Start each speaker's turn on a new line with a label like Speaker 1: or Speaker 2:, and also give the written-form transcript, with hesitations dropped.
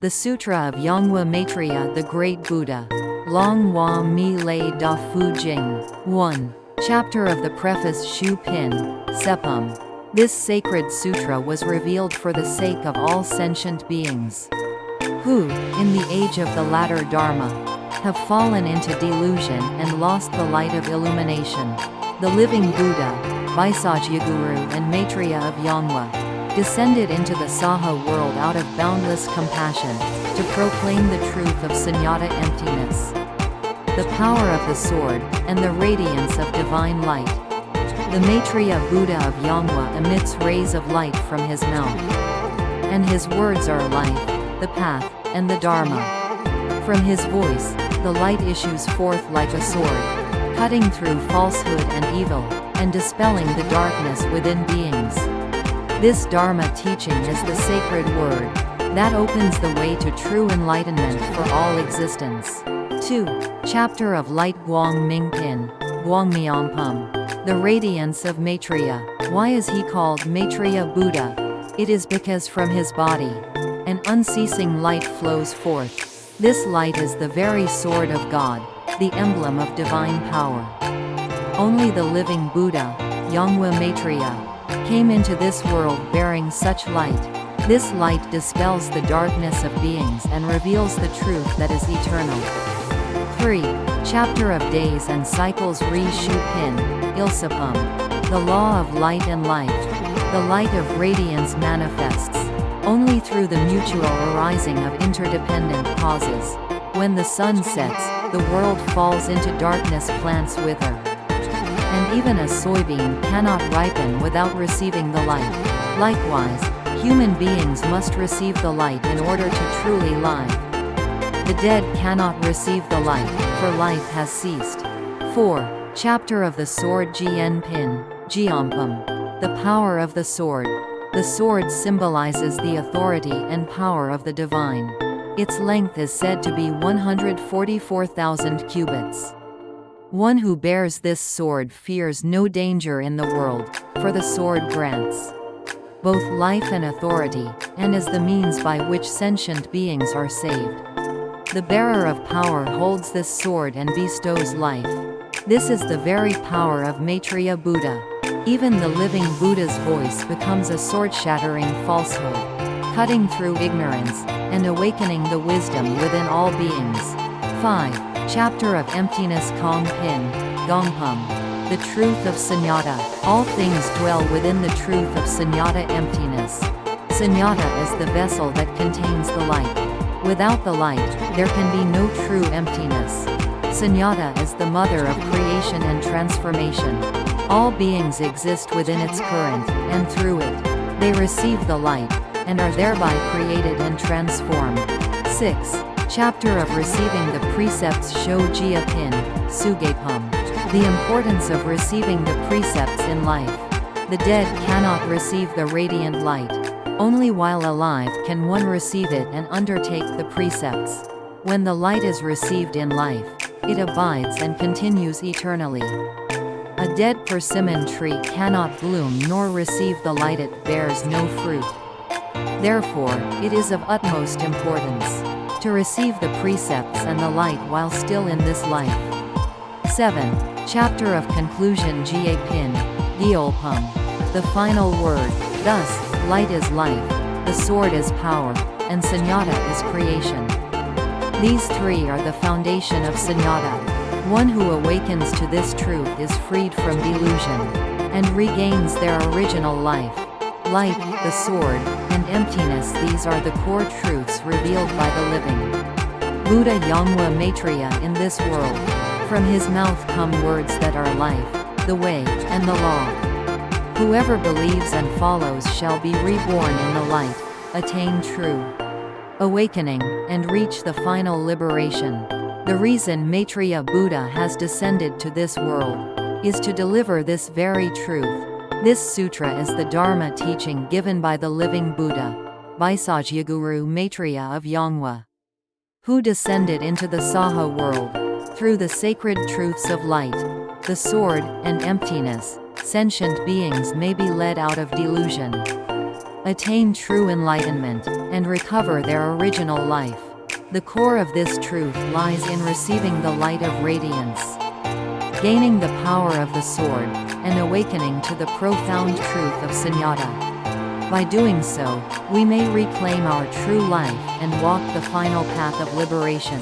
Speaker 1: The Sutra of Yonghwa Maitreya the Great Buddha. Longhwa Mi Lei Da Fu Jing. 1. Chapter of the Preface Shu Pin. Sepum. This sacred sutra was revealed for the sake of all sentient beings who, in the age of the latter Dharma, have fallen into delusion and lost the light of illumination. The living Buddha, Vaisajyaguru and Maitreya of Yongwha, descended into the Saha world out of boundless compassion, to proclaim the truth of sunyata emptiness, the power of the sword, and the radiance of divine light. The Maitreya Buddha of Yongwha emits rays of light from his mouth, and his words are life, the path, and the Dharma. From his voice, the light issues forth like a sword, cutting through falsehood and evil, and dispelling the darkness within beings. This Dharma teaching is the sacred word that opens the way to true enlightenment for all existence. 2. Chapter of Light Guang Ming Pin. Guangmiangpum. The radiance of Maitreya. Why is he called Maitreya Buddha? It is because from his body, an unceasing light flows forth. This light is the very sword of God, the emblem of divine power. Only the living Buddha, Yonghwa Maitreya, came into this world bearing such light. This light dispels the darkness of beings and reveals the truth that is eternal. 3. Chapter of Days and Cycles Ri Shu Pin. Ilsapum. The law of light and life. The light of radiance manifests only through the mutual arising of interdependent causes. When the sun sets, the world falls into darkness, plants wither, and even a soybean cannot ripen without receiving the light. Likewise, human beings must receive the light in order to truly live. The dead cannot receive the light, for life has ceased. 4. Chapter of the Sword Jian Pin. Jiampum. The power of the sword. The sword symbolizes the authority and power of the divine. Its length is said to be 144,000 cubits. One who bears this sword fears no danger in the world, for the sword grants both life and authority, and is the means by which sentient beings are saved. The bearer of power holds this sword and bestows life. This is the very power of Maitreya Buddha. Even the living Buddha's voice becomes a sword-shattering falsehood, cutting through ignorance, and awakening the wisdom within all beings. 5. Chapter of Emptiness Kong Pin. Gongpum. The truth of sunyata. All things dwell within the truth of sunyata emptiness. Sunyata is the vessel that contains the light. Without the light, there can be no true emptiness. Sunyata is the mother of creation and transformation. All beings exist within its current, and through it, they receive the light, and are thereby created and transformed. 6. Chapter of Receiving the Precepts Sho Jia Pin. Sugepum. The importance of receiving the precepts in life. The dead cannot receive the radiant light. Only while alive can one receive it and undertake the precepts. When the light is received in life, it abides and continues eternally. A dead persimmon tree cannot bloom nor receive the light, it bears no fruit. Therefore, it is of utmost importance to receive the precepts and the light while still in this life. 7. Chapter of Conclusion Jie Pin. Gyolpum. The final word. Thus, light is life, the sword is power, and sunyata is creation. These three are the foundation of sunyata. One who awakens to this truth is freed from delusion, and regains their original life. Light, the sword, and emptiness, these are the core truths revealed by the living Buddha Yonghwa Maitreya in this world. From his mouth come words that are life, the way, and the law. Whoever believes and follows shall be reborn in the light, attain true awakening, and reach the final liberation. The reason Maitreya Buddha has descended to this world is to deliver this very truth. This sutra is the Dharma teaching given by the living Buddha, Vaisajyaguru Maitreya of Yongwha, who descended into the Saha world. Through the sacred truths of light, the sword, and emptiness, sentient beings may be led out of delusion, attain true enlightenment, and recover their original life. The core of this truth lies in receiving the light of radiance, gaining the power of the sword, and awakening to the profound truth of sunyata. By doing so, we may reclaim our true life and walk the final path of liberation.